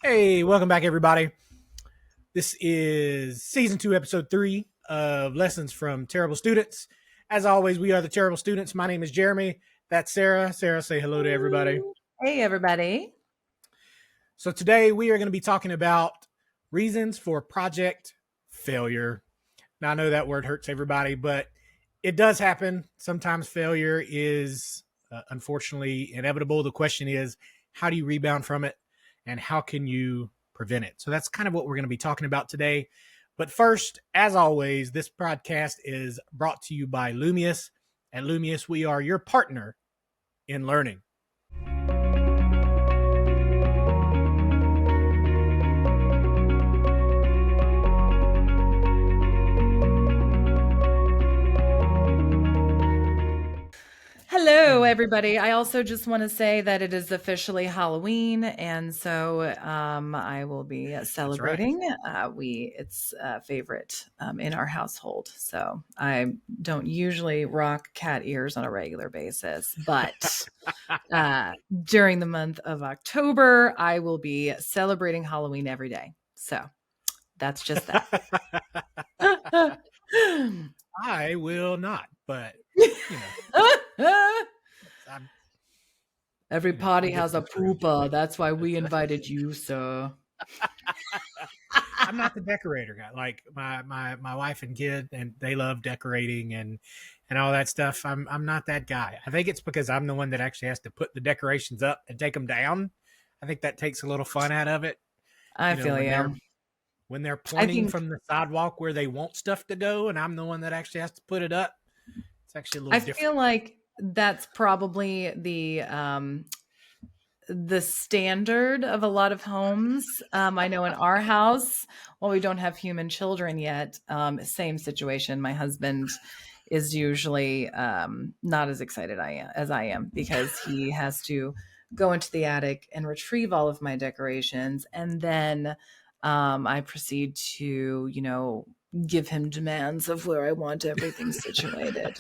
Hey, welcome back, everybody. This is season 2, episode 3 of Lessons from Terrible Students. As always, we are the Terrible Students. My name is Jeremy. That's Sarah. Sarah, say hello to everybody. Hey, everybody. So today we are going to be talking about reasons for project failure. Now, I know that word hurts everybody, but it does happen. Sometimes failure is unfortunately inevitable. The question is, how do you rebound from it? And how can you prevent it? So that's kind of what we're going to be talking about today. But first, as always, this podcast is brought to you by Lumius. At Lumius, we are your partner in learning. Hello, everybody. I also just want to say that it is officially Halloween, and so I will be celebrating. It's a favorite in our household. So I don't usually rock cat ears on a regular basis, but during the month of October, I will be celebrating Halloween every day. So that's just that. I will not, but you know, every party has a pooper. That's why we invited you, sir. I'm not the decorator guy. Like my wife and kid, and they love decorating and all that stuff. I'm not that guy. I think it's because I'm the one that actually has to put the decorations up and take them down. I think that takes a little fun out of it. I feel you. When they're pointing from the sidewalk where they want stuff to go, and I'm the one that actually has to put it up. It's actually a little different. I feel like that's probably the standard of a lot of homes. I know in our house, while we don't have human children yet, same situation. My husband is usually not as excited as I am because he has to go into the attic and retrieve all of my decorations, and then I proceed to, give him demands of where I want everything situated.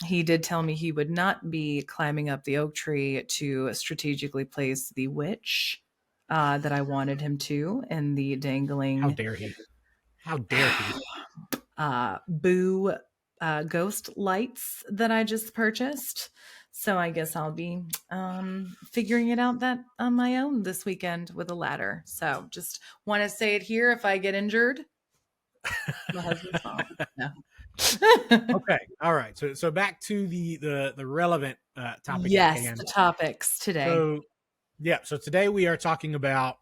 He did tell me he would not be climbing up the oak tree to strategically place the witch that I wanted him to in the dangling. How dare he? How dare he? Boo ghost lights that I just purchased. So I guess I'll be figuring it out that on my own this weekend with a ladder. So just want to say it here. If I get injured, my husband's fault. No. Okay. All right. So back to the relevant topic. Yes, the topics today. So today we are talking about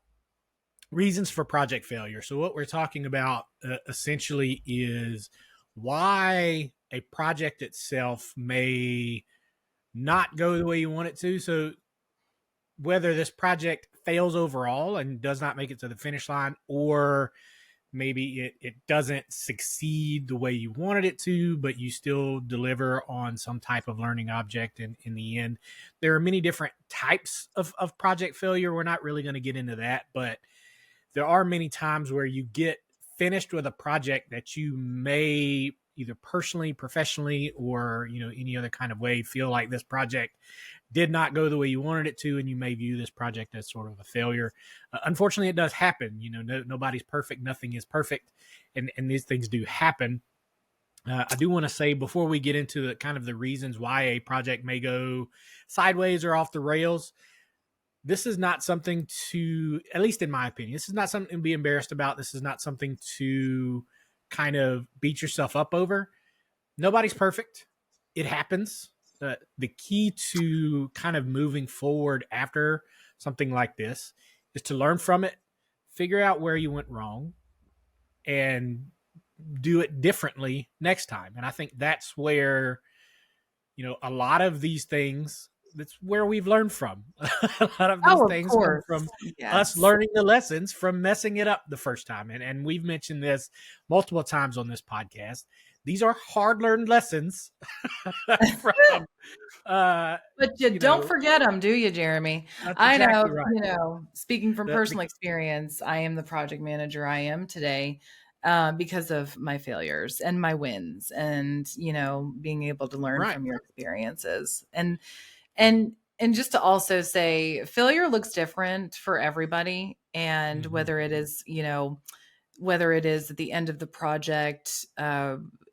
reasons for project failure. So what we're talking about essentially is why a project itself may not go the way you want it to. So whether this project fails overall and does not make it to the finish line, or maybe it doesn't succeed the way you wanted it to, but you still deliver on some type of learning object in the end. There are many different types of project failure. We're not really going to get into that, but there are many times where you get finished with a project that you may either personally, professionally, or any other kind of way feel like this project did not go the way you wanted it to, and you may view this project as sort of a failure. Unfortunately, it does happen. Nobody's perfect. Nothing is perfect, and these things do happen. I do want to say, before we get into the kind of the reasons why a project may go sideways or off the rails, this is not something to, at least in my opinion, this is not something to be embarrassed about. This is not something to kind of beat yourself up over. Nobody's perfect. It happens. The key to kind of moving forward after something like this is to learn from it, figure out where you went wrong, and do it differently next time. And I think that's where, a lot of these things, that's where we've learned from. A lot of these things come from us learning the lessons from messing it up the first time. And we've mentioned this multiple times on this podcast. These are hard-learned lessons. But you don't forget them, do you, Jeremy? I know, right. Speaking from personal experience, I am the project manager I am today because of my failures and my wins and, being able to learn from your experiences. And and just to also say, failure looks different for everybody. And Hmm. whether it is, whether it is at the end of the project,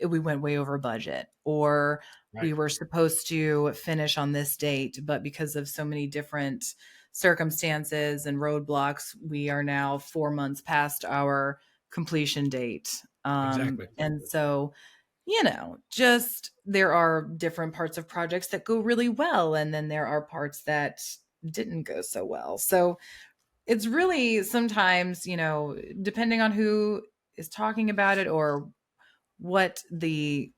we went way over budget, or Right. we were supposed to finish on this date, but because of so many different circumstances and roadblocks, we are now 4 months past our completion date. Exactly. And so, just there are different parts of projects that go really well, and then there are parts that didn't go so well. So it's really sometimes, depending on who is talking about it or what the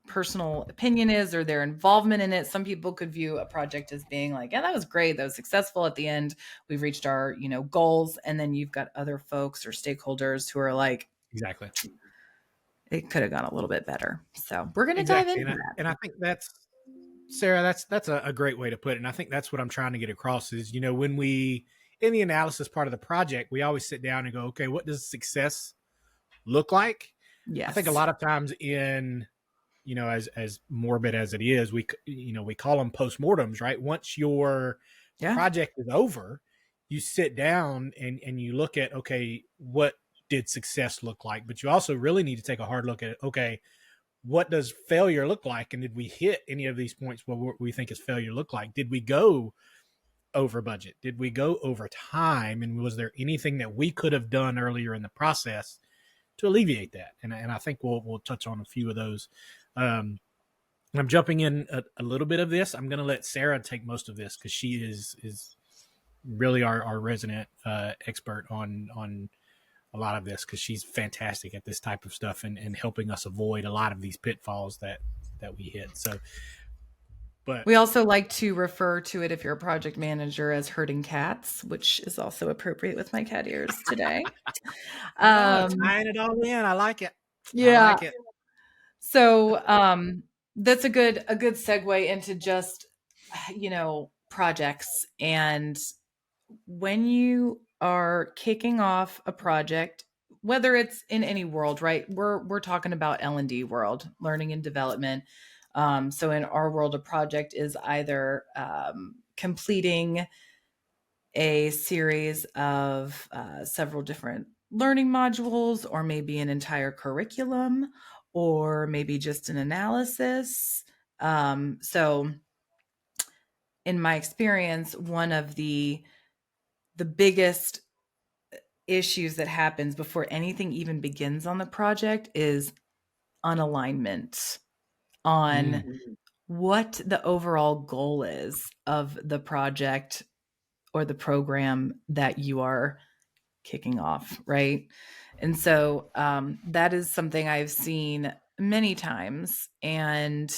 personal opinion is or their involvement in it. Some people could view a project as being like, yeah, that was great. That was successful at the end. We've reached our, goals. And then you've got other folks or stakeholders who are like, Exactly. it could have gone a little bit better. So we're going to dive Exactly. into that. And I think that's, Sarah, that's a great way to put it. And I think that's what I'm trying to get across is, when we, in the analysis part of the project, we always sit down and go, okay, what does success look like? I think a Yes. lot of times in, as morbid as it is, we call them postmortems, right? Once your Yeah. project is over, you sit down and you look at, okay, what did success look like? But you also really need to take a hard look at, okay, what does failure look like? And did we hit any of these points what we think is failure look like? Did we go over budget? Did we go over time? And was there anything that we could have done earlier in the process to alleviate that? And I think we'll touch on a few of those. I'm jumping in a little bit of this. I'm going to let Sarah take most of this because she is really our resident expert on a lot of this because she's fantastic at this type of stuff and helping us avoid a lot of these pitfalls that we hit. So, but We also like to refer to it, if you're a project manager, as herding cats, which is also appropriate with my cat ears today. Um, tying it all in, I like it. I yeah. like it. So that's a good segue into just projects. And when you are kicking off a project, whether it's in any world, right? We're talking about L&D world, learning and development. So in our world, a project is either completing a series of several different learning modules, or maybe an entire curriculum, or maybe just an analysis. So in my experience, one of the biggest issues that happens before anything even begins on the project is unalignment on Mm, what the overall goal is of the project or the program that you are kicking off, right? And so that is something I've seen many times. And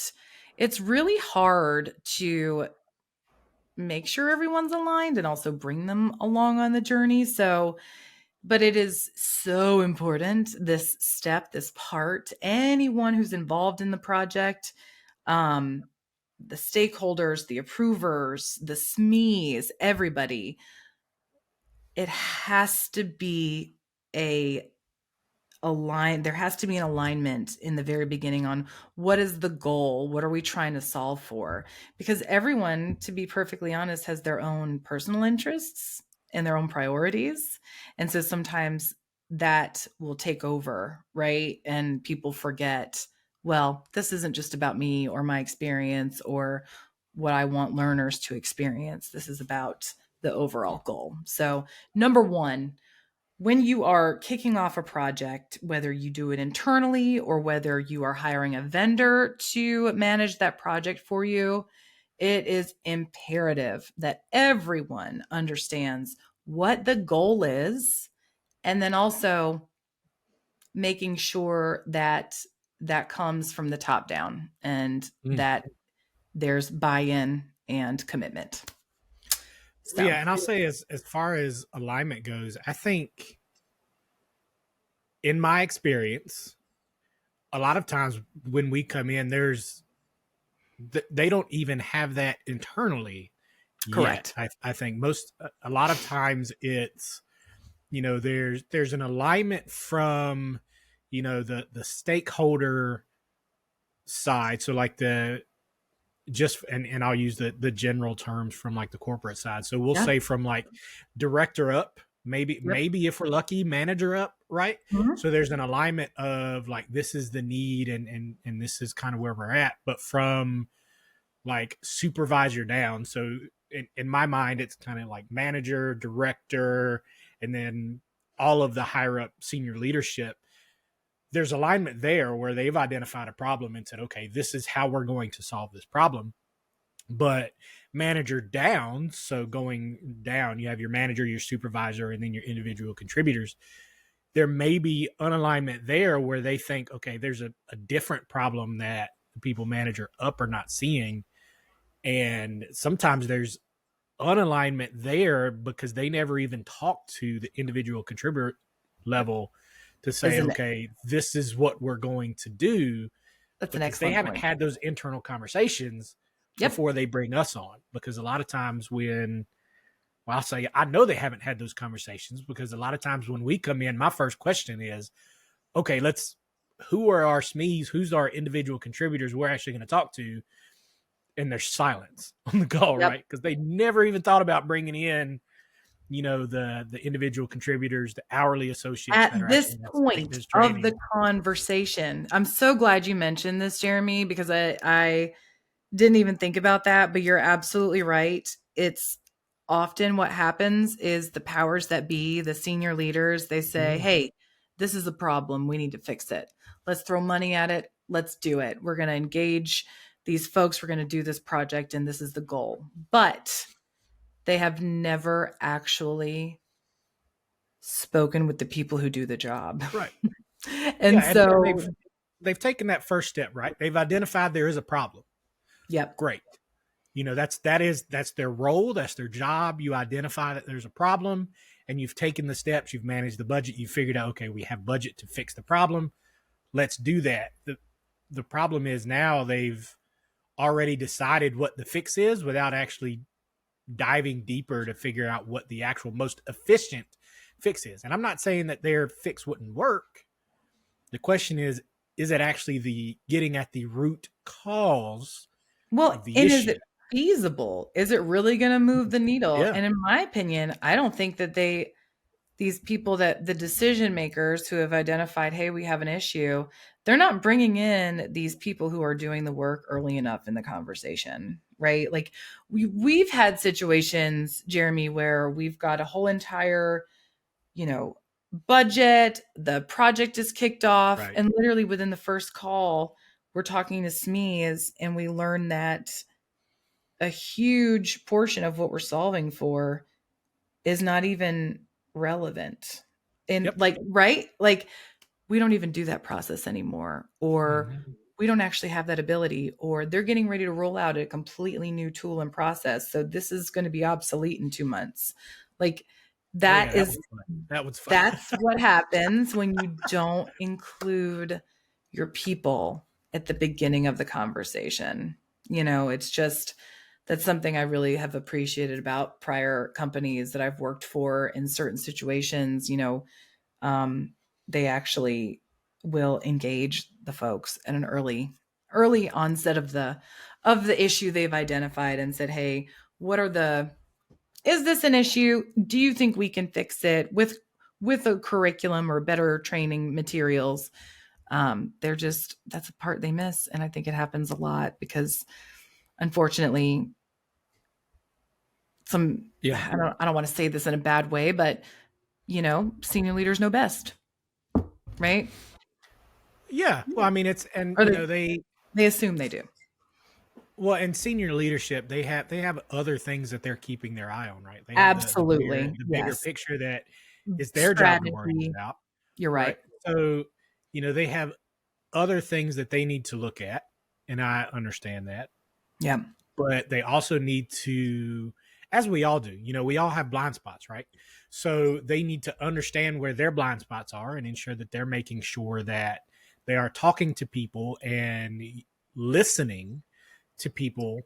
it's really hard to make sure everyone's aligned and also bring them along on the journey. So, but it is so important, this step, this part, anyone who's involved in the project, um, the stakeholders, the approvers, the SMEs, everybody, it has to be a there has to be an alignment in the very beginning on what is the goal, what are we trying to solve for, because everyone, to be perfectly honest, has their own personal interests and their own priorities, and so sometimes that will take over, right? And people forget, well, this isn't just about me or my experience or what I want learners to experience. This is about the overall goal. So number one, when you are kicking off a project, whether you do it internally or whether you are hiring a vendor to manage that project for you, it is imperative that everyone understands what the goal is, and then also making sure that that comes from the top down and mm. that there's buy-in and commitment. Well, So, yeah, and I'll say as far as alignment goes, I think in my experience, a lot of times when we come in, they don't even have that internally yet. correct. I think a lot of times it's there's an alignment from the stakeholder side, so like just and I'll use the general terms from like the corporate side. So we'll Yeah. say from like director up, Yep. maybe if we're lucky, manager up, right? Mhm. So there's an alignment of like this is the need and this is kind of where we're at. But from like supervisor down, so in my mind, it's kind of like manager, director, and then all of the higher up senior leadership. There's alignment there where they've identified a problem and said, okay, this is how we're going to solve this problem. But manager down, so going down, you have your manager, your supervisor, and then your individual contributors. There may be unalignment there where they think, okay, there's a different problem that the people manager up are not seeing. And sometimes there's unalignment there because they never even talk to the individual contributor level to say, Isn't it? okay, this is what we're going to do, That's an because they excellent haven't point. had those internal conversations Yep. before they bring us on. Because a lot of times when, well, I'll say, I know they haven't had those conversations because a lot of times when we come in, my first question is, okay, who are our SMEs? Who's our individual contributors we're actually going to talk to? And there's silence on the call, Yep. right? Because they never even thought about bringing in, the individual contributors, the hourly associates At that are this actually going to take point this of the training. conversation, I'm so glad you mentioned this, Jeremy, because I didn't even think about that, but you're absolutely right. It's often what happens is the powers that be, the senior leaders, they say, Mm, hey, this is a problem. We need to fix it. Let's throw money at it. Let's do it. We're going to engage these folks. We're going to do this project, and this is the goal. But they have never actually spoken with the people who do the job. right. Yeah, And and so, they've taken that first step, right? They've identified there is a problem. yep, Great. That's their role, that's their job. You identify that there's a problem and you've taken the steps, you've managed the budget, you've figured out, okay, we have budget to fix the problem. Let's do that. The problem is now they've already decided what the fix is without actually diving deeper to figure out what the actual most efficient fix is. And I'm not saying that their fix wouldn't work. The question is it actually the getting at the root cause of well, the and is issue? it feasible? Is it really going to move the needle? Yeah. And in my opinion, I don't think that these people, that the decision makers who have identified, hey, we have an issue, they're not bringing in these people who are doing the work early enough in the conversation, right? Like we've had situations, Jeremy, where we've got a whole entire, you know, budget, the project is kicked off, Right. and literally within the first call, we're talking to SMEs and we learn that a huge portion of what we're solving for is not even relevant. And Yep. like, right? Like, we don't even do that process anymore, or Mhm. we don't actually have that ability, or they're getting ready to roll out a completely new tool and process. So this is going to be obsolete in 2 months. Like, Oh yeah, that that is was fun. That was fun. that's what happens when you don't include your people at the beginning of the conversation. It's just that's something I really have appreciated about prior companies that I've worked for in certain situations. Um, they actually will engage the folks at an early onset of the issue they've identified and said, "Hey, what are the is this an issue? Do you think we can fix it with a curriculum or better training materials?" That's a part they miss, and I think it happens a lot because unfortunately, some Yeah. I don't want to say this in a bad way, but senior leaders know best, right? Yeah. Well, I mean, it's and Or they assume they do. in senior leadership, they have other things that they're keeping their eye on, right? They have Absolutely. the bigger Yes. picture that is their job to worry Strategy. about, You're right? right. So, they have other things that they need to look at, and I understand that. Yeah. But they also need to, as we all do, we all have blind spots, right? So they need to understand where their blind spots are and ensure that they're making sure that they are talking to people and listening to people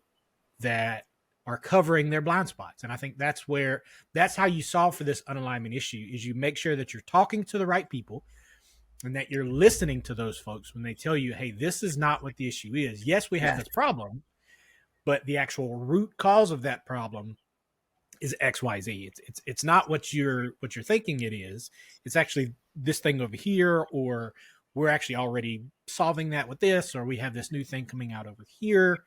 that are covering their blind spots. And I think that's how you solve for this unalignment issue is you make sure that you're talking to the right people and that you're listening to those folks when they tell you, hey, this is not what the issue is. Yes, we have Yes. this problem, but the actual root cause of that problem is XYZ. It's not what you're thinking it is. It's actually this thing over here, or we're actually already solving that with this, or we have this new thing coming out over here.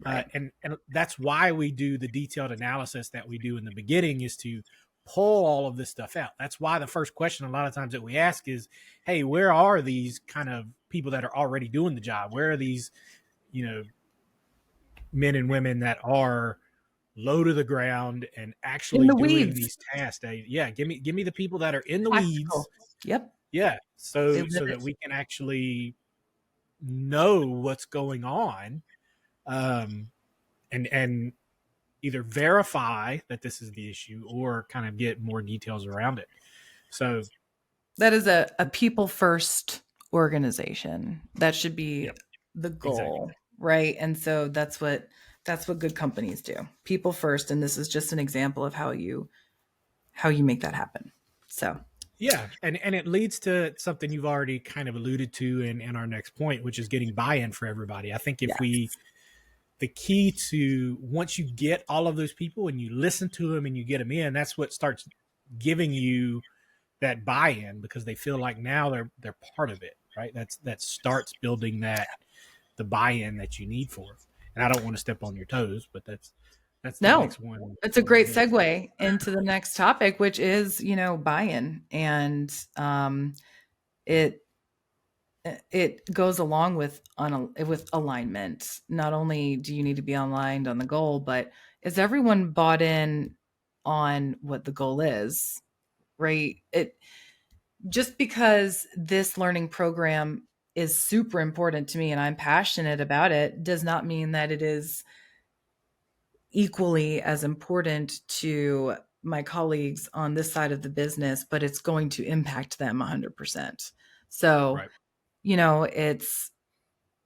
Right. And that's why we do the detailed analysis that we do in the beginning, is to pull all of this stuff out. That's why the first question a lot of times that we ask is, hey, where are these kind of people that are already doing the job? Where are these, you know, men and women that are low to the ground and In actually the doing weeds. these tasks? Yeah, give me the people that are in the Tactical. weeds. Yep. Yeah, They so live that it. we can actually know what's going on, um, and either verify that this is the issue or kind of get more details around it. So, That is a people first organization. That should be yep, the exactly. goal, right? And so that's what good companies do. People first, and this is just an example of how you make that happen. So, Yeah, and it leads to something you've already kind of alluded to in our next point, which is getting buy-in for everybody. I think if we yes. the key to, once you get all of those people and you listen to them and you get them in, that's what starts giving you that buy-in, because they feel like now they're part of it, right? That starts building that the buy-in that you need for. And I don't want to step on your toes, but that's the No, next one it's a on my great list. segue into the next topic, which is, buy-in. And it it goes along with alignment. Not only do you need to be aligned on the goal, but is everyone bought in on what the goal is, right? It just because this learning program is super important to me and I'm passionate about it does not mean that it is equally as important to my colleagues on this side of the business, but it's going to impact them 100%. So, Right. it's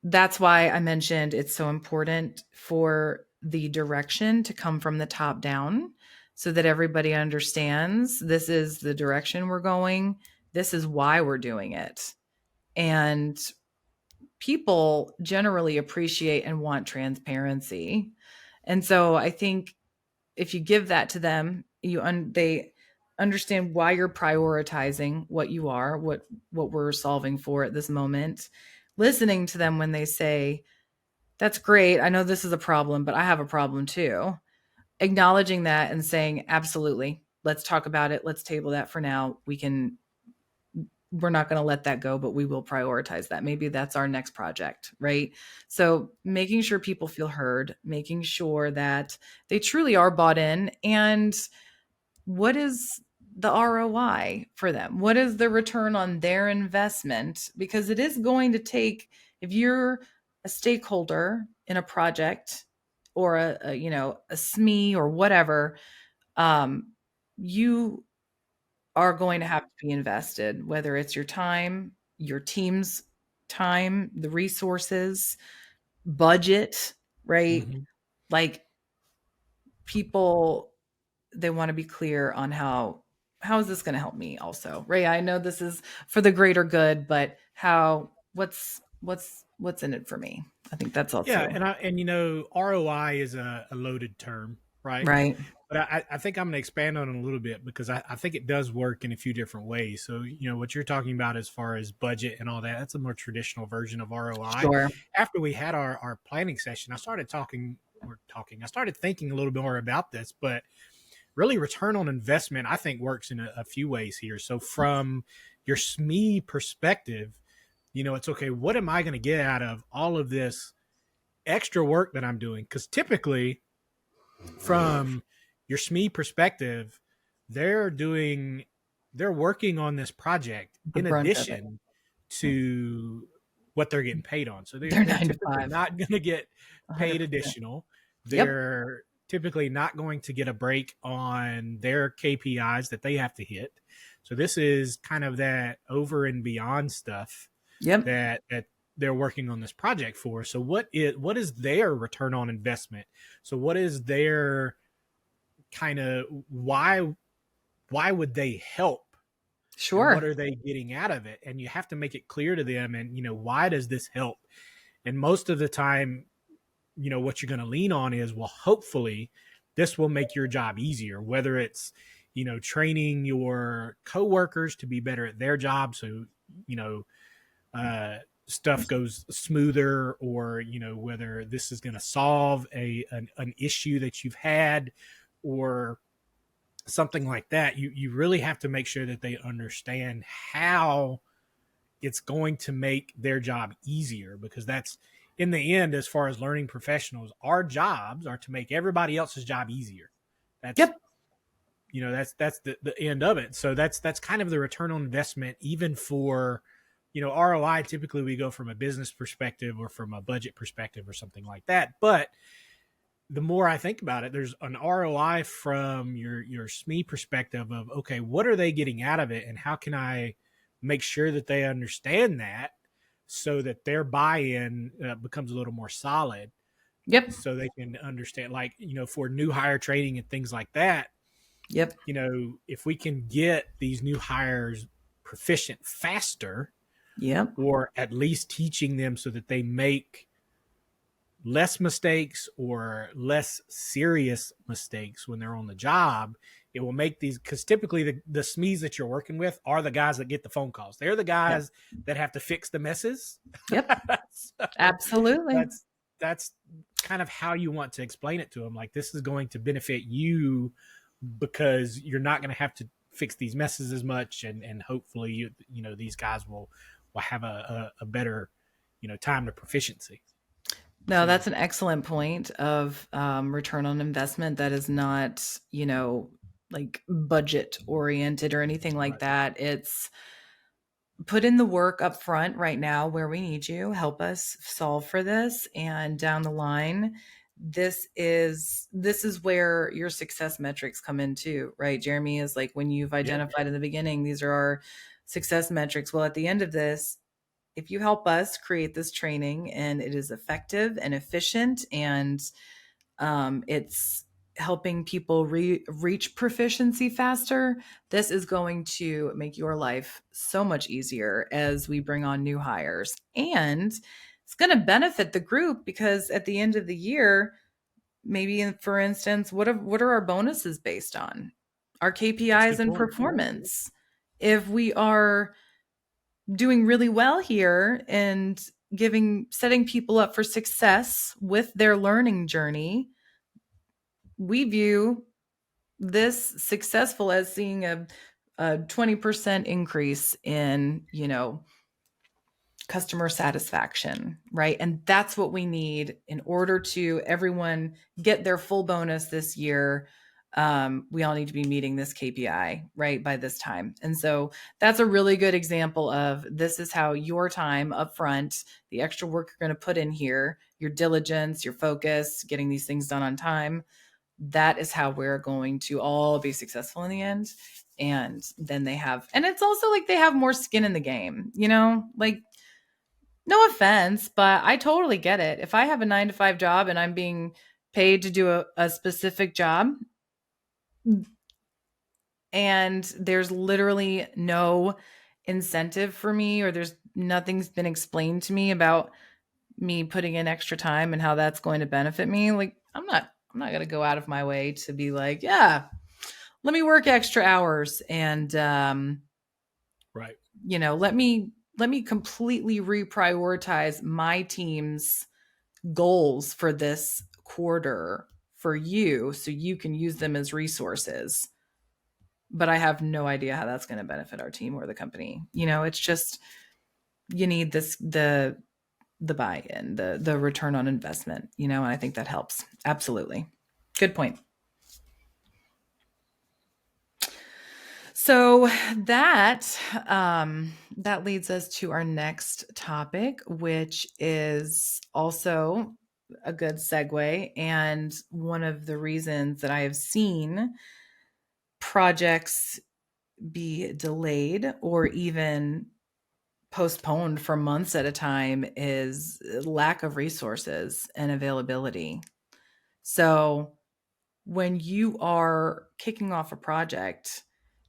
that's why I mentioned it's so important for the direction to come from the top down so that everybody understands this is the direction we're going. This is why we're doing it. And people generally appreciate and want transparency. And so I think if you give that to them, they understand why you're prioritizing what you are, what we're solving for at this moment. Listening to them when they say, "That's great. I know this is a problem, but I have a problem too." Acknowledging that and saying, "Absolutely. Let's talk about it. Let's table that for now. We're not going to let that go, but we will prioritize that. Maybe that's our next project," right? So, making sure people feel heard, making sure that they truly are bought in, and what is the ROI for them? What is the return on their investment? Because it is going to take, if you're a stakeholder in a project or a SME or whatever, you are going to have to be invested, whether it's your time, your team's time, the resources, budget, right? Mm-hmm. Like people, they want to be clear on how is this going to help me also, right? I know this is for the greater good, but what's in it for me? I think that's Yeah, also and ROI is a loaded term, right? right. But I think I'm going to expand on it a little bit, because I think it does work in a few different ways. So, what you're talking about as far as budget and all that, that's a more traditional version of ROI. Sure. After we had our planning session, I started thinking a little bit more about this, but really return on investment, I think, works in a few ways here. So from your SME perspective, it's okay, what am I going to get out of all of this extra work that I'm doing? Because typically, from your SME perspective, they're doing they're working on this project The in brunt of it. addition to what they're getting paid on. So They're they're nine to typically five, not going to get paid 100%. additional. Yep. They're typically not going to get a break on their KPIs that they have to hit. So this is kind of that over and beyond stuff Yep. that they're working on this project for. So what is their return on investment? So what is their kind of, why would they help, and what Sure. are they getting out of it? And you have to make it clear to them, and why does this help? And most of the time, what you're going to lean on is, well, hopefully this will make your job easier, whether it's, training your coworkers to be better at their job. So, you know, stuff goes smoother, or, whether this is going to solve an issue that you've had, or something like that. You really have to make sure that they understand how it's going to make their job easier, because that's, in the end, as far as learning professionals, our jobs are to make everybody else's job easier. That's, Yep. that's the end of it. So that's kind of the return on investment, even for, ROI. Typically we go from a business perspective or from a budget perspective or something like that. But the more I think about it, there's an ROI from your SME perspective of, okay, what are they getting out of it, and how can I make sure that they understand that, so that their buy-in becomes a little more solid, Yep. so they can understand, like, for new hire training and things like that. Yep. If we can get these new hires proficient faster, Yep. or at least teaching them so that they make less mistakes or less serious mistakes when they're on the job, it will make these, because typically the SMEs that you're working with are the guys that get the phone calls. They're the Yep. guys that have to fix the messes. Yep. So Absolutely. that's kind of how you want to explain it to them. Like, this is going to benefit you because you're not going to have to fix these messes as much. And hopefully these guys will have a better, time to proficiency. No, So, that's an excellent point of return on investment that is not, like budget oriented or anything like right. that. It's put in the work up front right now where we need you. Help us solve for this. And down the line, this is where your success metrics come in too, right? Jeremy, is like when you've Yep. identified in the beginning, these are our success metrics. Well, at the end of this, if you help us create this training and it is effective and efficient, and it's helping people reach proficiency faster, this is going to make your life so much easier as we bring on new hires. And it's going to benefit the group, because at the end of the year, maybe for instance, what are our bonuses based on? Our That's a KPIs good and point. performance. If we are doing really well here and setting people up for success with their learning journey, we view this successful as seeing a 20% increase in, customer satisfaction, right? And that's what we need in order to everyone get their full bonus this year. We all need to be meeting this KPI, right, by this time. And so that's a really good example of, this is how your time up front, the extra work you're going to put in here, your diligence, your focus, getting these things done on time, that is how we're going to all be successful in the end. And then and it's also like they have more skin in the game, like, no offense, but I totally get it. If I have a 9 to 5 job and I'm being paid to do a specific job, and there's literally no incentive for me, or there's nothing's been explained to me about me putting in extra time and how that's going to benefit me, like, I'm not going to go out of my way to be like, yeah, let me work extra hours, and Right. let me completely reprioritize my team's goals for this quarter for you, so you can use them as resources. But I have no idea how that's going to benefit our team or the company. It's just, you need the buy-in, the return on investment, and I think that helps. Absolutely. Good point. So that leads us to our next topic, which is also a good segue, and one of the reasons that I have seen projects be delayed or even postponed for months at a time is lack of resources and availability. So when you are kicking off a project,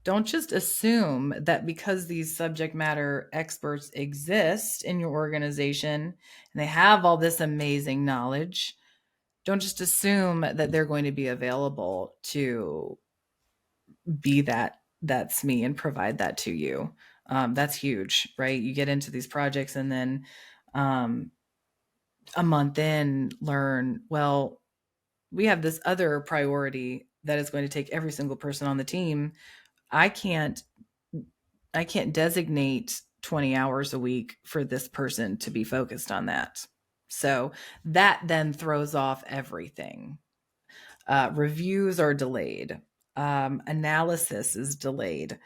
don't just assume that because these subject matter experts exist in your organization and they have all this amazing knowledge, Don't just assume that they're going to be available to be that's me and provide that to you. That's huge, right? You get into these projects and then um, a month in, learn, well, we have this other priority that is going to take every single person on the team. I can't I can't designate 20 hours a week for this person to be focused on that. So that then throws off everything. Reviews are delayed. Analysis is delayed.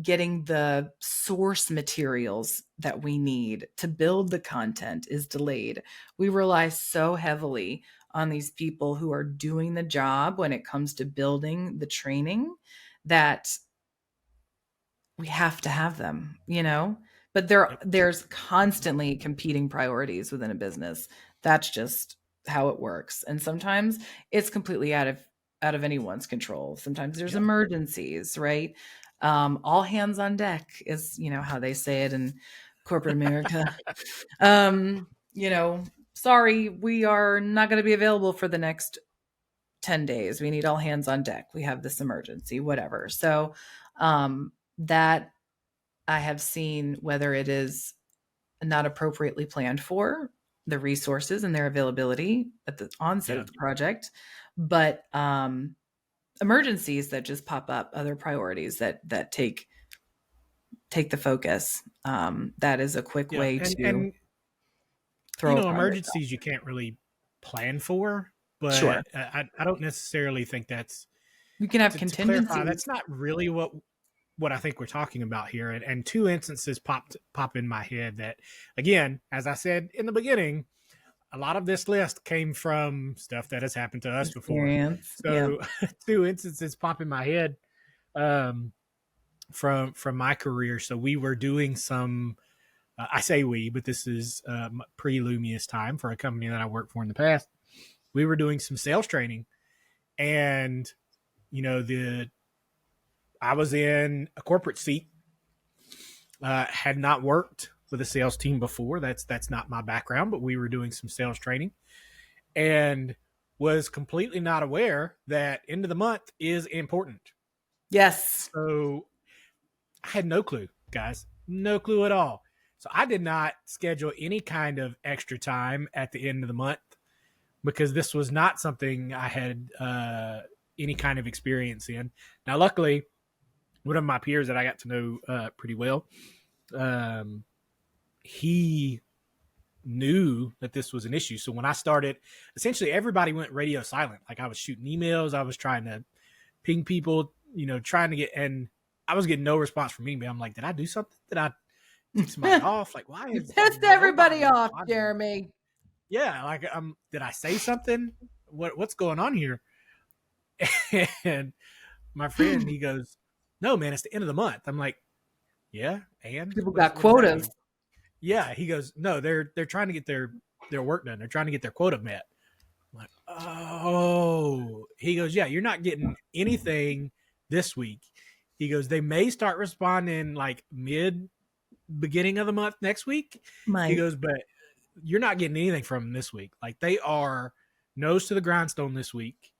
Getting the source materials that we need to build the content is delayed. We rely so heavily on these people who are doing the job when it comes to building the training that we have to have them, you know? But Yep. there's constantly competing priorities within a business. That's just how it works. And sometimes it's completely out of anyone's control. Sometimes there's Yep. emergencies, right? All hands on deck is, how they say it in corporate America. You know, sorry, we are not going to be available for the next 10 days. We need all hands on deck. We have this emergency, whatever. So, that I have seen, whether it is not appropriately planned for, the resources and their availability at the onset Yeah. of the project, but emergencies that just pop up, other priorities that take the focus. That is a quick Yeah. way And to throw a project off. emergencies you can't really plan for, Sure, but I don't necessarily think that's you can have to clarify. That's contingencies. not really what I think we're talking about here. And two instances pop in my head that, again, as I said in the beginning, a lot of this list came from stuff that has happened to us before. Experience. Yep. So two instances pop in my head um, from my career. So we were doing some. I say we, but this is pre-Lumious time for a company that I worked for in the past. We were doing some sales training, and the I was in a corporate seat. Had not worked with a sales team before. That's not my background, but we were doing some sales training, and was completely not aware that end of the month is important. Yes. So I had no clue, guys, no clue at all. So I did not schedule any kind of extra time at the end of the month because this was not something I had any kind of experience in. Now, luckily, one of my peers that I got to know pretty well, he knew that this was an issue. So when I started, essentially everybody went radio silent. Like I was shooting emails, I was trying to ping people, trying to get, and I was getting no response from anybody. I'm like, did I do something? Did I tick somebody off? Like, why You is pissed everybody nobody off, responding? Jeremy. Yeah, like did I say something? What's going on here? And my friend, he goes, no, man, it's the end of the month. I'm like, yeah, and People got what does that quotas. mean? Yeah, he goes, no, they're trying to get their work done. They're trying to get their quota met. I'm like, oh, he goes, yeah, you're not getting anything this week. He goes, they may start responding like mid beginning of the month next week. He Mike. goes, but you're not getting anything from them this week. Like they are nose to the grindstone this week.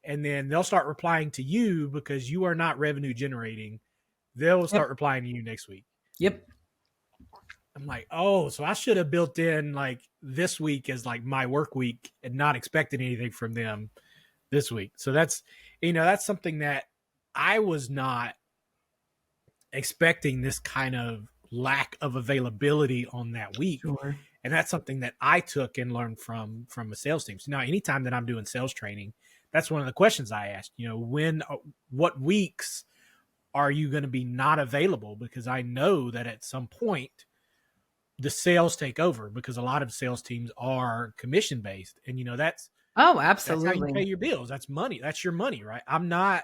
And then they'll start replying to you because you are not revenue generating. They'll Yep. start replying to you next week. Yep. I'm like, oh, so I should have built in like this week as like my work week and not expected anything from them this week. So that's something that I was not expecting, this kind of lack of availability on that week. Sure. And that's something that I took and learned from a sales team. So now anytime that I'm doing sales training, that's one of the questions I asked, what weeks are you going to be not available? Because I know that at some point the sales take over, because a lot of sales teams are commission based, and Oh, that's how you pay absolutely. your bills. That's money. That's your money, right? I'm not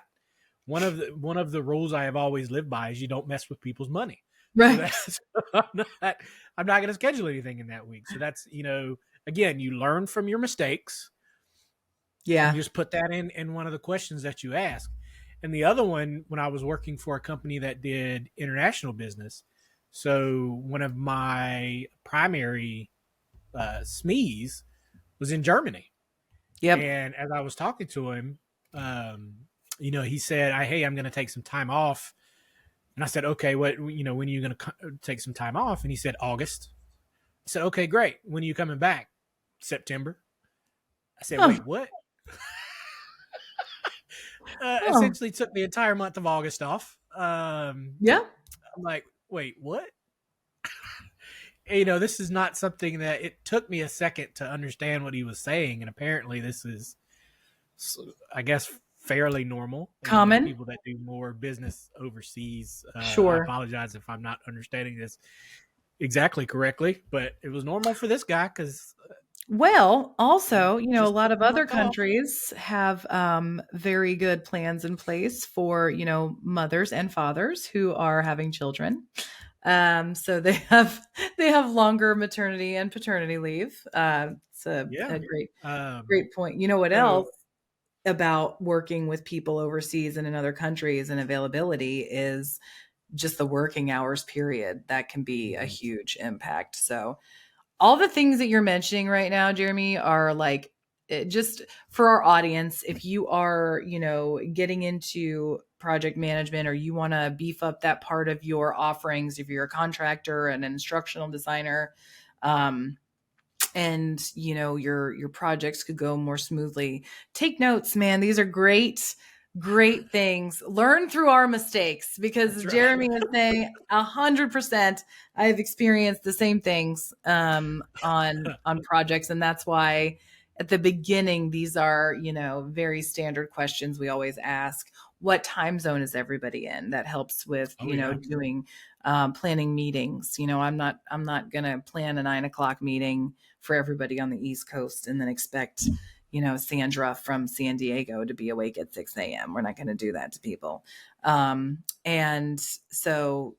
one of the rules I have always lived by is you don't mess with people's money. So Right. that's I'm not going to schedule anything in that week. So that's again, you learn from your mistakes, and Yeah. you just put that in one of the questions that you ask. And the other one, when I was working for a company that did international business, so one of my primary SMEs was in Germany. Yep. And as I was talking to him, um, he said, "Hey, I'm going to take some time off." And I said, "Okay, when are you going to take some time off?" And he said, "August." I said, "Okay, great. When are you coming back?" "September." I said, Huh. "Wait, what?" Oh, Essentially took the entire month of August off. yeah. I'm like, "Wait, what?" This is not something that it took me a second to understand what he was saying. And apparently this is, I guess, fairly normal. And, Common. people that do more business overseas, I Sure. apologize if I'm not understanding this exactly correctly, but it was normal for this guy because Well, he also, a just lot took of the other month off. countries have very good plans in place for, mothers and fathers who are having children. So they have longer maternity and paternity leave. It's Yeah. a great Um, great point. You know what else so about working with people overseas and in other countries and availability is just the working hours period. That can be a mhm, huge impact. So all the things that you're mentioning right now, Jeremy, are like just for our audience. If you are, getting into project management or you want to beef up that part of your offerings, if you're a contractor and an instructional designer, um, and your projects could go more smoothly, take notes, man. These are great things. Learn through our mistakes, because that's right. Jeremy is saying 100%. I've experienced the same things on projects, and that's why at the beginning these are very standard questions we always ask. What time zone is everybody in? That helps with Oh yeah. doing planning meetings. I'm not gonna plan a 9 o'clock meeting for everybody on the East Coast and then expect, Sandra from San Diego to be awake at 6 a.m. We're not going to do that to people. And so,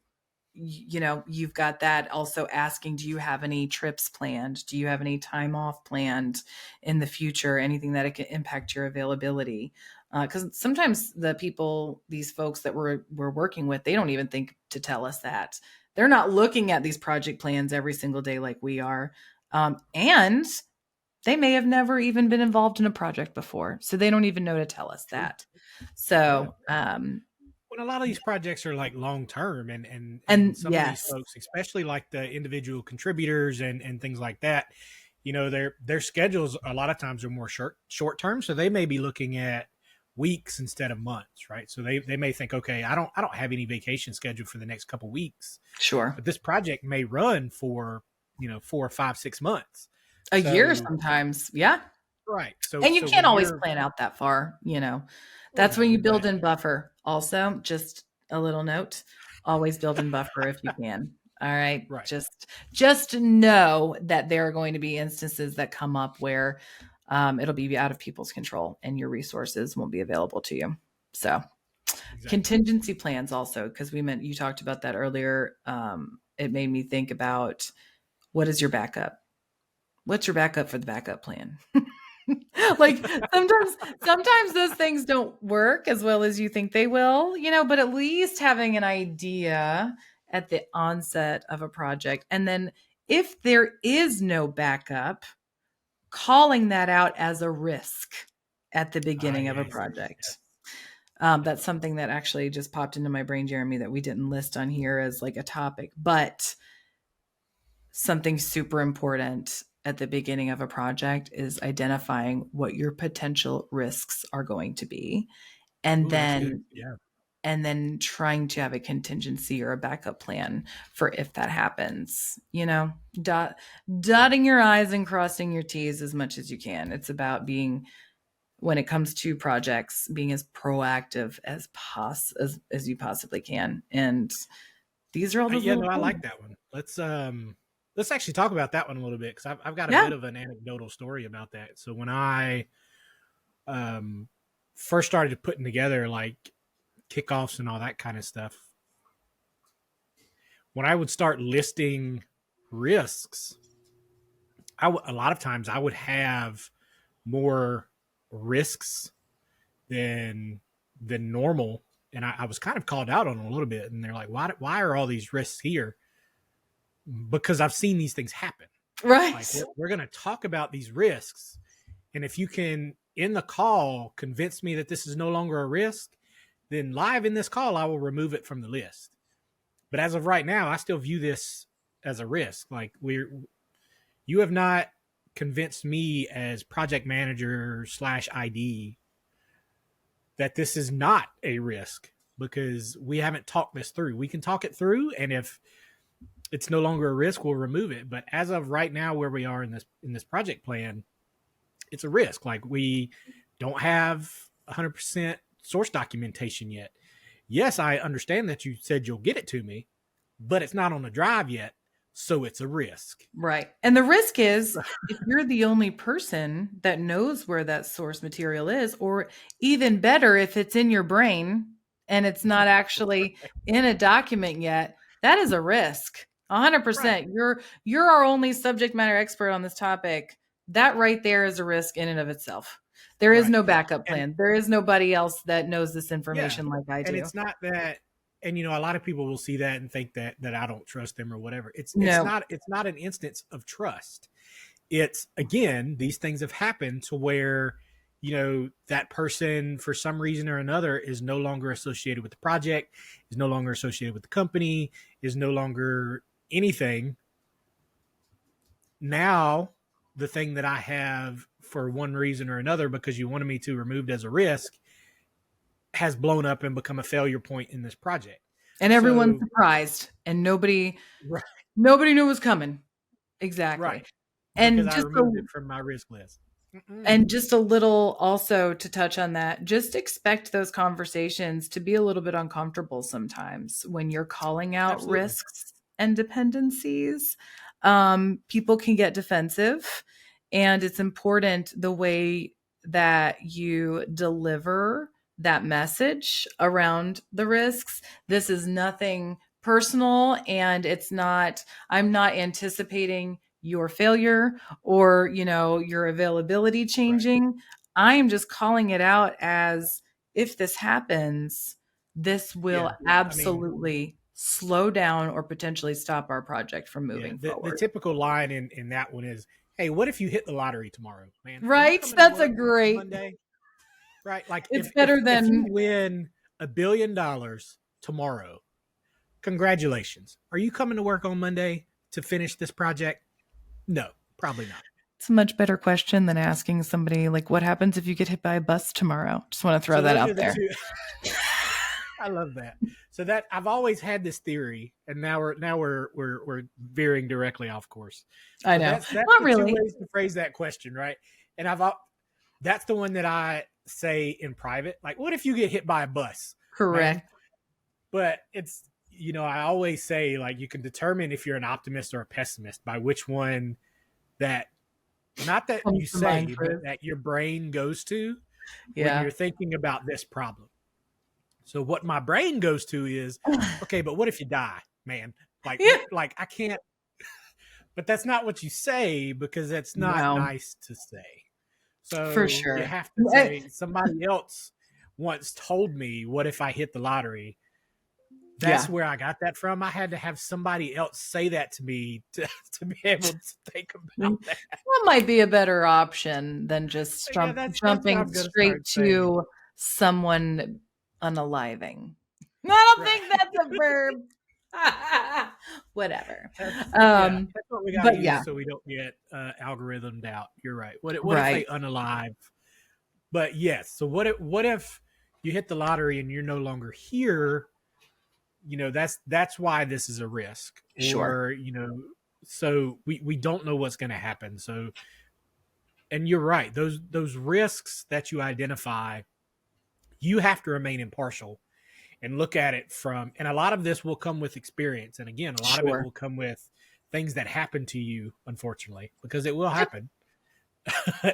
you've got that also asking, do you have any trips planned? Do you have any time off planned in the future? Anything that it can impact your availability? Because sometimes these folks that we're working with, they don't even think to tell us that. They're not looking at these project plans every single day like we are. And they may have never even been involved in a project before, so they don't even know to tell us True. that. Yeah. So, When a lot of these projects are like long term, and and some of these yes, folks, especially like the individual contributors and things like that, their schedules a lot of times are more short term, so they may be looking at weeks instead of months, right? So they may think, okay, I don't have any vacation scheduled for the next couple weeks, sure. but this project may run for 4, 5, 6 months. A year So sometimes, yeah. right, so And you so can't when always you're plan out that far. well, That's when no, you build but in buffer. Also, just a little note, always build in buffer if you can. All right. right, Just know that there are going to be instances that come up where it'll be out of people's control and your resources won't be available to you. So exactly. contingency plans also, because you talked about that earlier. It made me think about, what is your backup? What's your backup for the backup plan? Like sometimes those things don't work as well as you think they will, but at least having an idea at the onset of a project. And then if there is no backup, calling that out as a risk at the beginning of a Yes, yes. project. That's something that actually just popped into my brain, Jeremy, that we didn't list on here as like a topic, but something super important at the beginning of a project is identifying what your potential risks are going to be, and Ooh, that's good. then Yeah. trying to have a contingency or a backup plan for if that happens. Dotting your i's and crossing your t's as much as you can. It's about being, when it comes to projects, being as proactive as you possibly can. And these are all those Yeah, little no, I like things. that one. Let's actually talk about that one a little bit because I've got a Yeah. bit of an anecdotal story about that. So when I um first started putting together like kickoffs and all that kind of stuff, when I would start listing risks, a lot of times I would have more risks than normal, and I was kind of called out on it a little bit. And they're like, "Why are all these risks here?" Because I've seen these things happen. Like Right. we're going to talk about these risks, And if you can, in the call, convince me that this is no longer a risk, then live in this call, I will remove it from the list. But as of right now, I still view this as a risk. Like you have not convinced me as project manager slash ID that this is not a risk because we haven't talked this through. We can talk it through, and if it's no longer a risk, we'll remove it. But as of right now, where we are in this project plan, it's a risk. Like we don't have 100% source documentation yet. Yes, I understand that you said you'll get it to me, but it's not on the drive yet, so it's a risk. Right. And the risk is if you're the only person that knows where that source material is, or even better, if it's in your brain and it's not actually in a document yet, that is a risk. Right. 100%. You're our only subject matter expert on this topic. That right there is a risk in and of itself. There is Right. no backup And plan. There is nobody else that knows this yeah, information like I and do. it's not that, and a lot of people will see that and think that I don't trust them or whatever. No. It's not an instance of trust. It's, again, these things have happened to where that person for some reason or another is no longer associated with the project, is no longer associated with the company, is no longer anything. Now the thing that I have for one reason or another, because you wanted me to removed as a risk, has blown up and become a failure point in this project. And everyone's So surprised and nobody right, nobody knew it was coming. Exactly. right, because And I just a removed it from my risk list. Mm-mm. and just a little also to touch on that, just expect those conversations to be a little bit uncomfortable sometimes when you're calling out Absolutely. risks and dependencies. People can get defensive, and it's important the way that you deliver that message around the risks. This is nothing personal, and I'm not anticipating your failure or your availability Right. changing. I am just calling it out as if this happens, this will Yeah. I mean, absolutely slow down or potentially stop our project from yeah. moving The forward. typical line in that one is, "Hey, what if you hit the lottery tomorrow, man? Are you Right, coming to that's a work great. Monday?" Right. Like It's better if you than. win $1 billion tomorrow, congratulations. Are you coming to work on Monday to finish this project? No, probably not. It's a much better question than asking somebody like, what happens if you get hit by a bus tomorrow? Just want to throw So that those out are the there. two. I love that. So that I've always had this theory, and now we're veering directly off course. I So know. that's Not the two really. ways to phrase that question, right? And that's the one that I say in private. Like, what if you get hit by a bus, man? Correct. But it's I always say, like, you can determine if you're an optimist or a pessimist by which one that not that Comes you to mind say, but first. that your brain goes to when Yeah. you're thinking about this problem. So what my brain goes to is, okay, but what if you die, man? Like Yeah. like I can't, but that's not what you say because that's not No, nice to say. for So you sure. have to say somebody else once told me, what if I hit the lottery? That's Yeah. where I got that from. I had to have somebody else say that to me to be able to think about that. That might be a better option than just Yeah, that's what jumping I'm gonna straight start saying. to someone unaliving. I don't Right. think that's a verb. Whatever. That's what we got to But use yeah, so we don't get algorithmed out. You're right. What if they right. unalive? But yes. So what if you hit the lottery and you're no longer here? That's why this is a risk. Sure. Or so we don't know what's going to happen. So, and you're right. Those risks that you identify, you have to remain impartial and look at it from, and a lot of this will come with experience, and again, a lot of it Sure. will come with things that happen to you, unfortunately, because it will happen.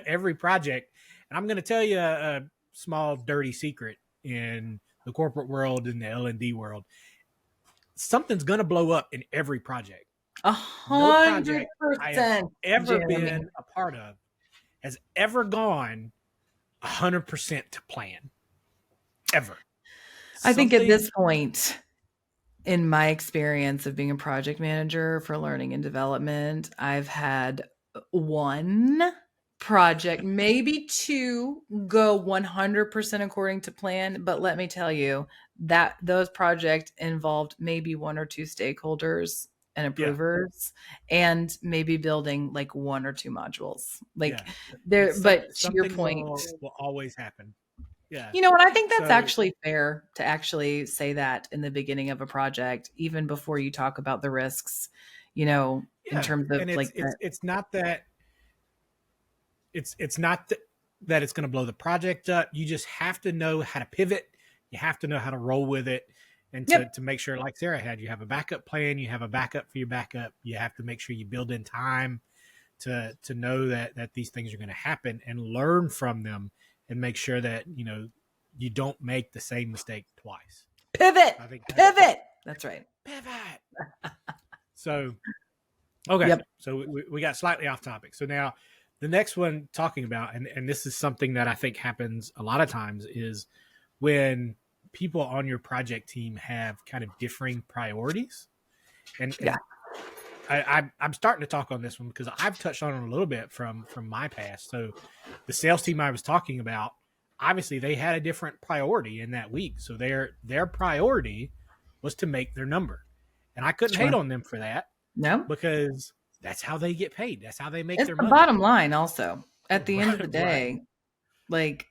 Every project, and I'm going to tell you a small dirty secret in the corporate world, in the L&D world. Something's going to blow up in every project. A No hundred project I have percent, ever Jeremy. been a part of has ever gone 100% to plan, ever. I think at Something. this point, in my experience of being a project manager for learning and development, I've had one. project, maybe two go 100% according to plan, but let me tell you that those projects involved maybe one or two stakeholders and Yeah, approvers and maybe building like one or two modules. yeah. Like there, but to your Something point, will always happen. Yeah. and I think that's So actually fair to actually say that in the beginning of a project, even before you talk about the risks, in yeah, terms of and like the, it's not that it's not that it's going to blow the project up. You just have to know how to pivot. You have to know how to roll with it, and yep, to make sure, like Sarah had, you have a backup plan. You have a backup for your backup. You have to make sure you build in time to know that these things are going to happen and learn from them, and make sure that you don't make the same mistake twice. pivot, I think that's pivot. That's right. pivot. So okay, Yep. so we got slightly off topic. So now the next one talking about, and this is something that I think happens a lot of times, is when people on your project team have kind of differing priorities. Yeah. And I'm starting to talk on this one because I've touched on it a little bit from my past. So the sales team I was talking about, obviously they had a different priority in that week. So their priority was to make their number. And I couldn't hate Sure. on them for that No, because that's how they get paid. That's how they make it's their the money. bottom line also. At the end of Right, the right. day, like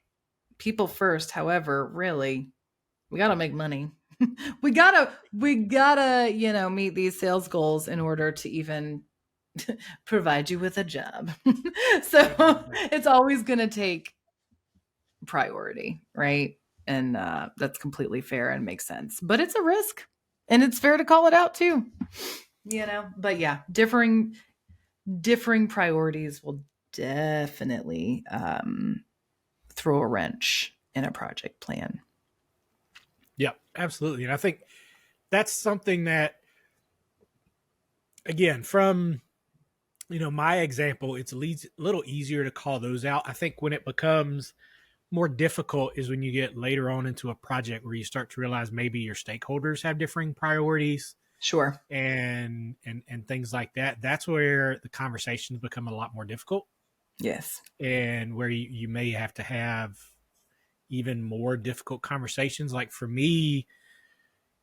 people first, however, really, we got to make money. we gotta, meet these sales goals in order to even provide you with a job. So Exactly. it's always going to take priority, right? And that's completely fair and makes sense. But it's a risk, and it's fair to call it out too. But yeah, differing priorities will definitely throw a wrench in a project plan. Yeah, absolutely. And I think that's something that, again, from my example, it's a little easier to call those out. I think when it becomes more difficult is when you get later on into a project where you start to realize maybe your stakeholders have differing priorities Sure. and things like that. That's where the conversations become a lot more difficult, Yes. and where you may have to have even more difficult conversations. Like for me,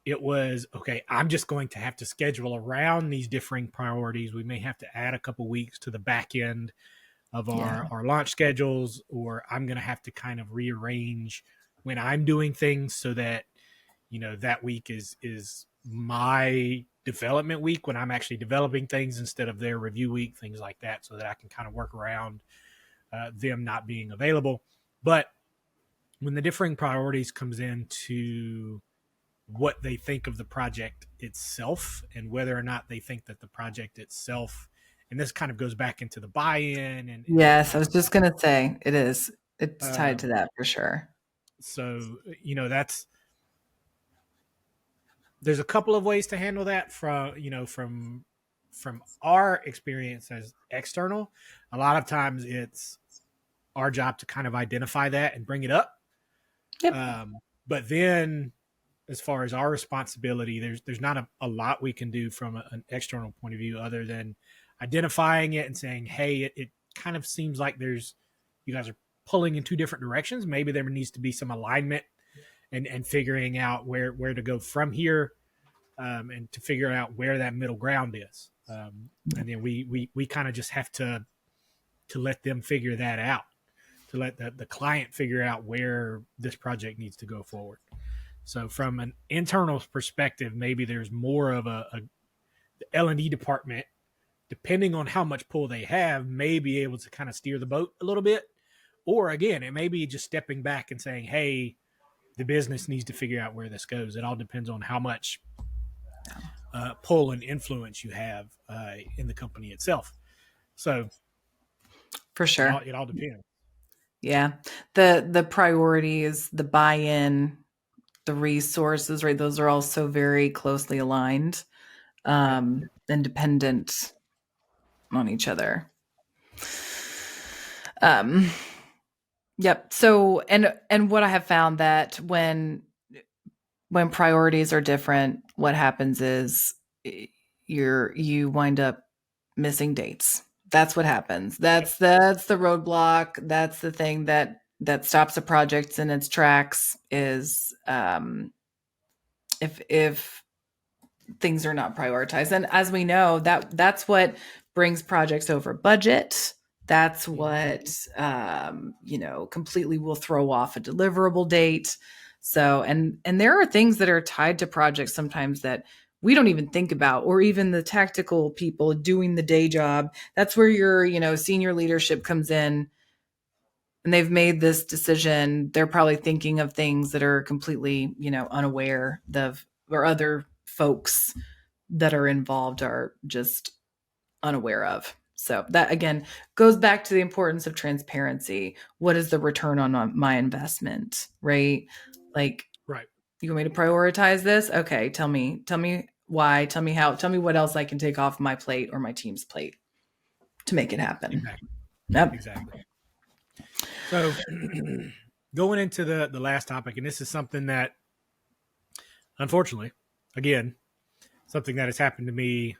it was okay, I'm just going to have to schedule around these differing priorities. We may have to add a couple weeks to the back end of Yeah. our launch schedules, or I'm going to have to kind of rearrange when I'm doing things so that that week is my development week when I'm actually developing things instead of their review week, things like that, so that I can kind of work around them not being available. But when the differing priorities comes into what they think of the project itself and whether or not they think that the project itself, and this kind of goes back into the buy-in and Yes, I things was like just gonna say it is. It's that. tied to that for sure. So that's, there's a couple of ways to handle that from our experience as external. A lot of times it's our job to kind of identify that and bring it up. Yep. But then as far as our responsibility, there's not a lot we can do from an external point of view other than identifying it and saying, hey, it kind of seems like you guys are pulling in two different directions. Maybe there needs to be some alignment and figuring out where to go from here, and to figure out where that middle ground is. And then we kind of just have to let them figure that out, to let the client figure out where this project needs to go forward. So from an internal perspective, maybe there's more of a L&D department, depending on how much pull they have, may be able to kind of steer the boat a little bit. Or again, it may be just stepping back and saying, hey, the business needs to figure out where this goes. It all depends on how much pull and influence you have in the company itself. So For sure. it all depends. Yeah. The priorities, the buy-in, the resources, right? Those are all so very closely aligned, Yep. and dependent on each other. Um, yep. So and what I have found that when priorities are different, what happens is you wind up missing dates. That's what happens. Yep. That's the roadblock. That's the thing that stops a project in its tracks is if things are not prioritized. And as we know, that's what brings projects over budget. That's Mhm. what completely will throw off a deliverable date. So and there are things that are tied to projects sometimes that we don't even think about, or even the tactical people doing the day job. That's where your, senior leadership comes in, and they've made this decision. They're probably thinking of things that are completely, unaware of, or other folks that are involved are just unaware of. So that again goes back to the importance of transparency. What is the return on my investment, right? Like, Right. you want me to prioritize this? Okay, tell me why, tell me how, tell me what else I can take off my plate or my team's plate to make it happen. Exactly. Yep. Exactly. So going into the last topic, and this is something that, unfortunately, again, something that has happened to me.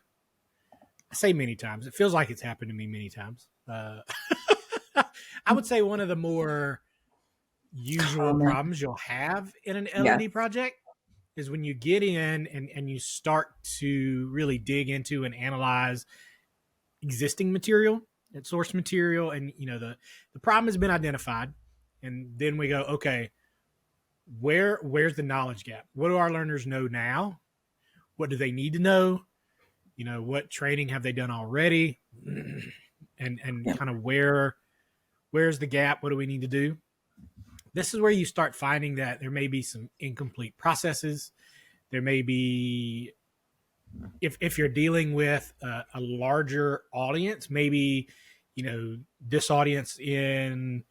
I say many times. It feels like it's happened to me many times. I would say one of the more usual Common. problems you'll have in an Yes. L&D project is when you get in and you start to really dig into and analyze existing material and source material, and the problem has been identified, and then we go, okay, where's the knowledge gap? What do our learners know now? What do they need to know? What training have they done already? And Yep. kind of where's the gap? What do we need to do? This is where you start finding that there may be some incomplete processes. There may be, if you're dealing with a larger audience, maybe this audience in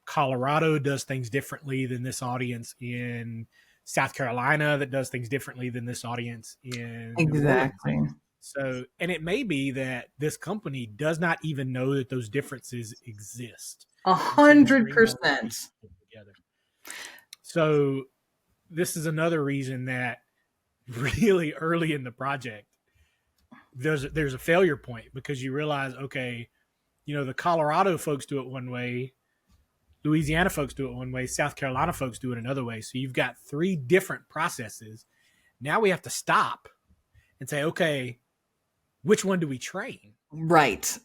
Colorado does things differently than this audience in South Carolina, that does things differently than this audience in New Orleans. Exactly. So, and it may be that this company does not even know that those differences exist A until you hundred bring all those percent. pieces together. So, this is another reason that really early in the project, there's a failure point, because you realize, okay, the Colorado folks do it one way, Louisiana folks do it one way, South Carolina folks do it another way. So you've got three different processes. Now we have to stop and say, okay, which one do we train? Right. So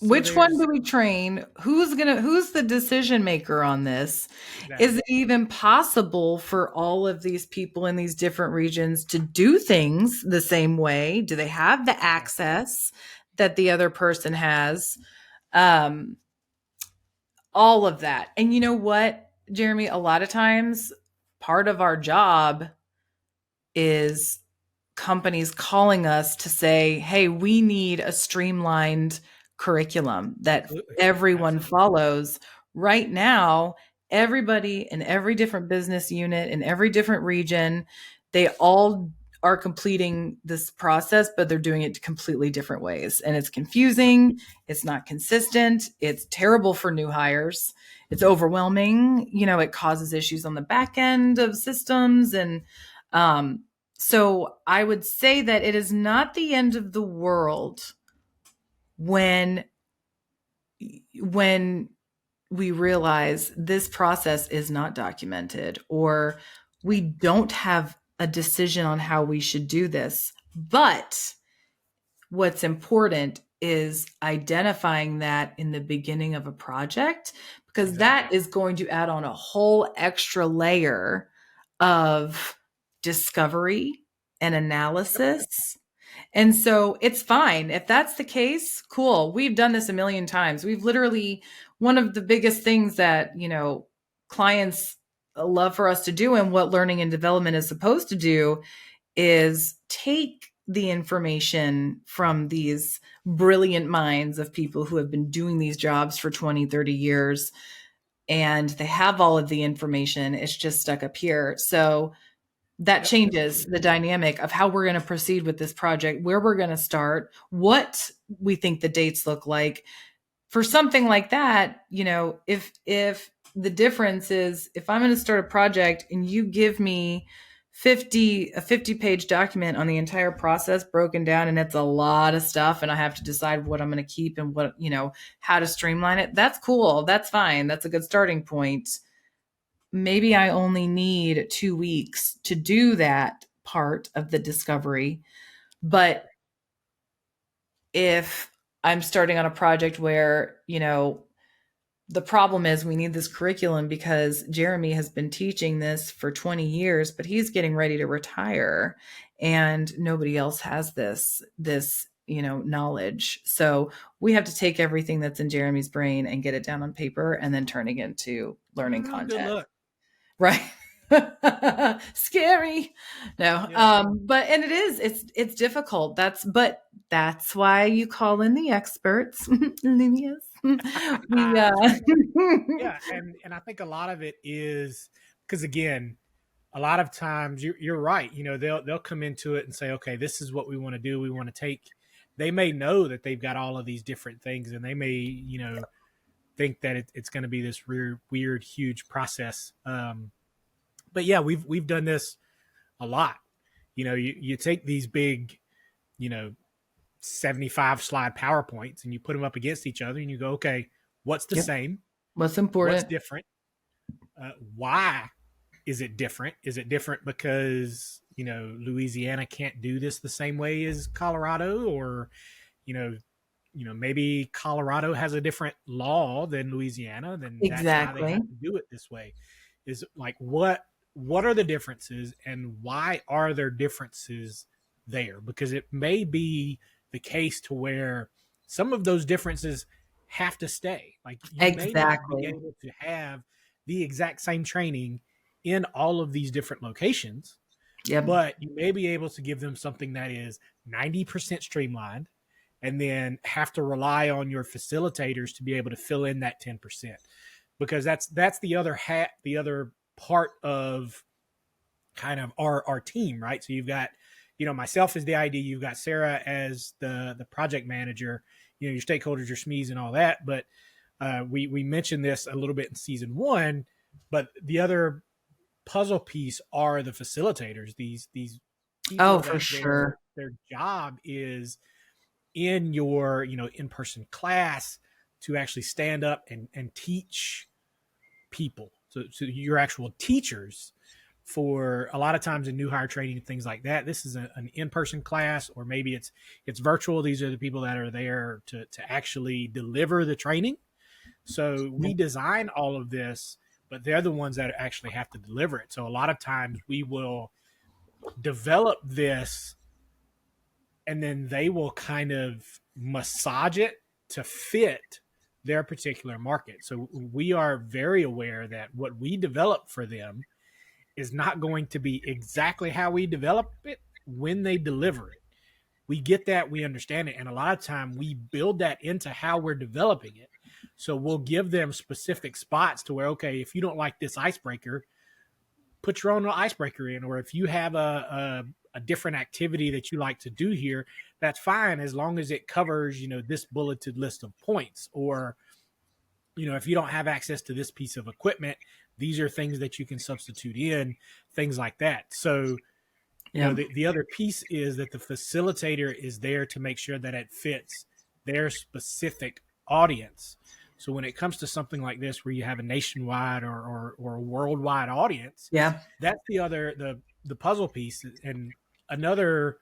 Which one there's do we train? Who's the decision maker on this? Is exactly. it even possible for all of these people in these different regions to do things the same way? Do they have the Exactly. access that the other person has? Um, all of that. And you know what, Jeremy? A lot of times, part of our job is companies calling us to say, hey, we need a streamlined curriculum that Absolutely. everyone Absolutely. follows. Right now, everybody in every different business unit, in every different region, they all are completing this process, but they're doing it completely different ways. And it's Right. confusing. It's not consistent. It's terrible for new hires. It's overwhelming. It causes issues on the back end of systems. And um, so I would say that it is not the end of the world when when we realize this process is not documented, or we don't have a decision on how we should do this. But what's important is identifying that in the beginning of a project, because Exactly. that is going to add on a whole extra layer of discovery and Yep. analysis. And so it's fine. If that's the case, cool. We've done this a million times. We've literally, one of the biggest things that, clients love for us to do, and what learning and development is supposed to do, is take the information from these brilliant minds of people who have been doing these jobs for 20, 30 years, and they have all of the information. It's just stuck up here. So that Yep. changes the dynamic of how we're going to proceed with this project, where we're going to start, what we think the dates look like. For something like that, if the difference is, if I'm going to start a project and you give me 50 page document on the entire process broken down, and it's a lot of stuff, and I have to decide what I'm going to keep and what, how to streamline it. That's cool. That's fine. That's a good starting point. Maybe I only need 2 weeks to do that part of the discovery. But if I'm starting on a project where, the problem is we need this curriculum because Jeremy has been teaching this for 20 years, but he's getting ready to retire and nobody else has this knowledge. So we have to take everything that's in Jeremy's brain and get it down on paper and then turn it into learning Good content. luck. Right. Scary. No. Yeah. But and it's difficult. That's why you call in the experts. Lumias. We Yeah, and I think a lot of it is because, again, a lot of times you're right. They'll come into it and say, okay, this is what we want to do. We want to take. They may know that they've got all of these different things, and they may think that it's going to be this weird, huge process. But yeah, we've done this a lot. You take these big, 75 slide PowerPoints and you put them up against each other and you go, okay, what's the Yep. same? What's What's important? different? Why is it different? Is it different because, Louisiana can't do this the same way as Colorado, or, you know, maybe Colorado has a different law than Louisiana, then that's why they Exactly. have to do it this way. Is like what are the differences and why are there differences there? Because it may be the case to where some of those differences have to stay. Like you may not be Exactly. able to have the exact same training in all of these different locations, Yep. but you may be able to give them something that is 90% streamlined and then have to rely on your facilitators to be able to fill in that 10%, because that's the other part of kind of our team, right? So you've got, myself as the ID, you've got Sarah as the project manager, your stakeholders, your SMEs and all that. But we mentioned this a little bit in season one, but the other puzzle piece are the facilitators, these Oh, people for that sure. their job is in your, in-person class to actually stand up and teach people. So your actual teachers, for a lot of times in new hire training and things like that, this is an in-person class, or maybe it's virtual. These are the people that are there to actually deliver the training. So we design all of this, but they're the ones that actually have to deliver it. So a lot of times we will develop this and then they will kind of massage it to fit their particular market. So we are very aware that what we develop for them is not going to be exactly how we develop it when they deliver it. We get that, we understand it, and a lot of time we build that into how we're developing it. So we'll give them specific spots to where, okay, if you don't like this icebreaker, put your own icebreaker in, or if you have a different activity that you like to do here, that's fine as long as it covers, this bulleted list of points. Or, if you don't have access to this piece of equipment, these are things that you can substitute in, things like that. So, Yeah. the other piece is that the facilitator is there to make sure that it fits their specific audience. So when it comes to something like this, where you have a nationwide or a worldwide audience, Yeah. that's the puzzle piece. And another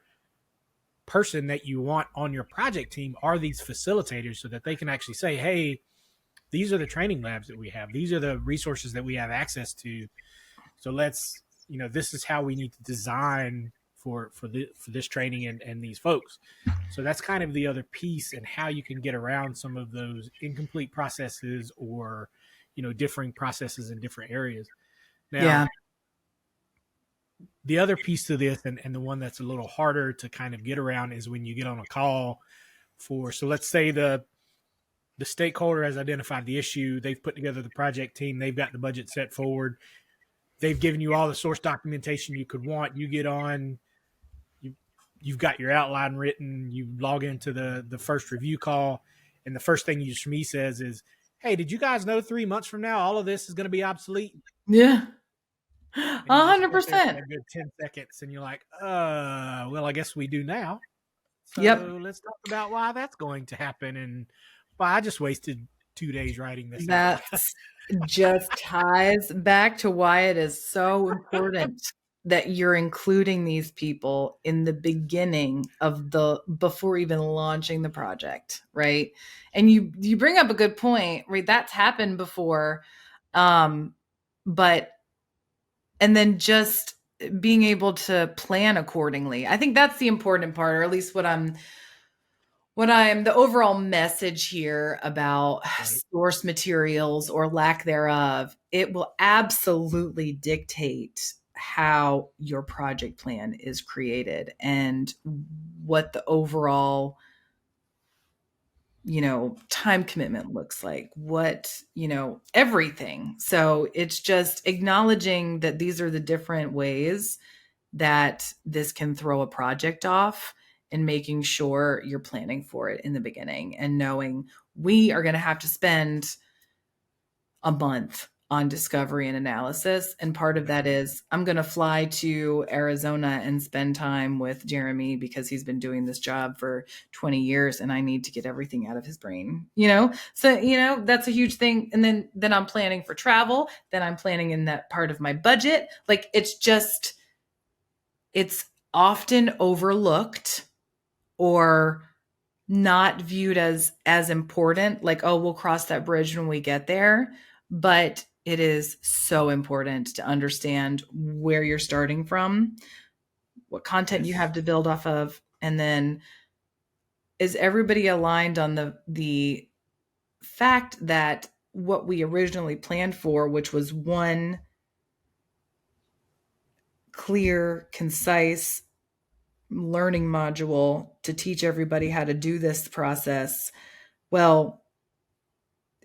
person that you want on your project team are these facilitators, so that they can actually say, hey, these are the training labs that we have. These are the resources that we have access to. So let's, this is how we need to design for this training and these folks. So that's kind of the other piece, and how you can get around some of those incomplete processes, or, differing processes in different areas. Yeah. Now, the other piece to this, and the one that's a little harder to kind of get around, is when you get on a call so let's say the stakeholder has identified the issue, they've put together the project team, they've got the budget set forward, they've given you all the source documentation you could want. You get on, you've got your outline written, you log into the first review call, and the first thing me says is, hey, did you guys know 3 months from now all of this is going to be obsolete? Yeah. and you just hundred sit there for percent. a good 10 seconds and you're like, well, I guess we do now. Yep. So let's talk about why that's going to happen. And well, I just wasted 2 days writing this out. That's just ties back to why it is so important that you're including these people in the beginning of the before even launching the project, right? And you bring up a good point, right? That's happened before. Um, but and then just being able to plan accordingly. I think that's the important part, or at least what I'm the overall message here about Right. source materials or lack thereof. It will absolutely dictate how your project plan is created and what the overall time commitment looks like, what, everything. So it's just acknowledging that these are the different ways that this can throw a project off, and making sure you're planning for it in the beginning and knowing we are going to have to spend a month on discovery and analysis. And part of That's that right. is I'm going to fly to Arizona and spend time with Jeremy because he's been doing this job for 20 years and I need to get everything out of his brain, So, that's a huge thing. And then I'm planning for travel, then I'm planning in that part of my budget. Like it's often overlooked or not viewed as important, like, oh, we'll cross that bridge when we get there. But it is so important to understand where you're starting from, what content you Yes. have to build off of, and then is everybody aligned on the fact that what we originally planned for, which was one clear, concise learning module to teach everybody how to do this process. Well,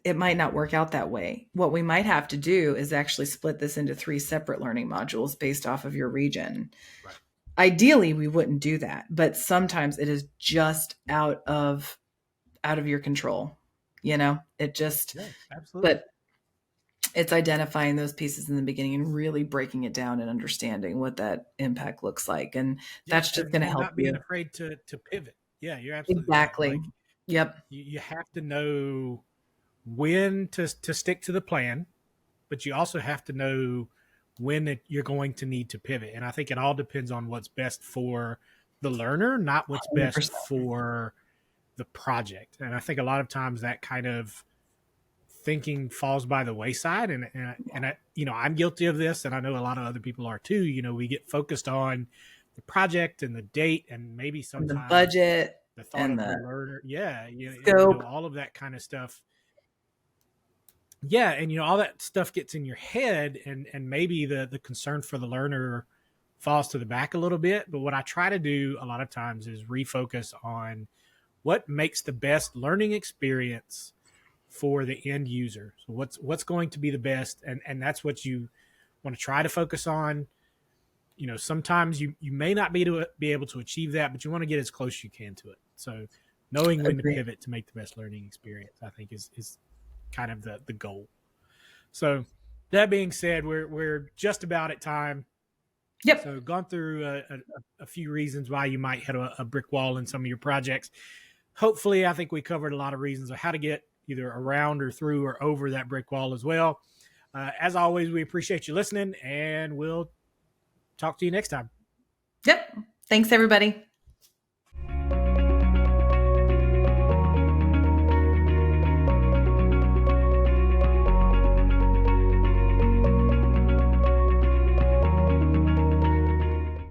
it might not work out that way. What we might have to do is actually split this into 3 separate learning modules based off of your region. Right. Ideally, we wouldn't do that, but sometimes it is just out of your control. It just Yeah, absolutely. but it's identifying those pieces in the beginning and really breaking it down and understanding what that impact looks like. And Yeah. that's just going to And help not being you. afraid to pivot. Yeah, you're absolutely right. Exactly. Like Yep. you have to know when to stick to the plan, but you also have to know when you're going to need to pivot. And I think it all depends on what's best for the learner, not what's best 100%. for the project. And I think a lot of times that kind of thinking falls by the wayside. And I, I'm guilty of this, and I know a lot of other people are too. We get focused on the project and the date, and maybe And the sometimes budget the thought and of the the learner. Yeah, scope. all of that kind of stuff. Yeah, and all that stuff gets in your head, and maybe the concern for the learner falls to the back a little bit. But what I try to do a lot of times is refocus on what makes the best learning experience for the end user. So what's going to be the best, and that's what you want to try to focus on. Sometimes you may not be able to achieve that, but you want to get as close as you can to it. So knowing when to Agree. pivot to make the best learning experience, I think is kind of the goal. So that being said, we're just about at time. Yep. So gone through a few reasons why you might hit a brick wall in some of your projects. Hopefully, I think we covered a lot of reasons of how to get either around or through or over that brick wall as well. As always, we appreciate you listening, and we'll talk to you next time. Yep. Thanks, everybody.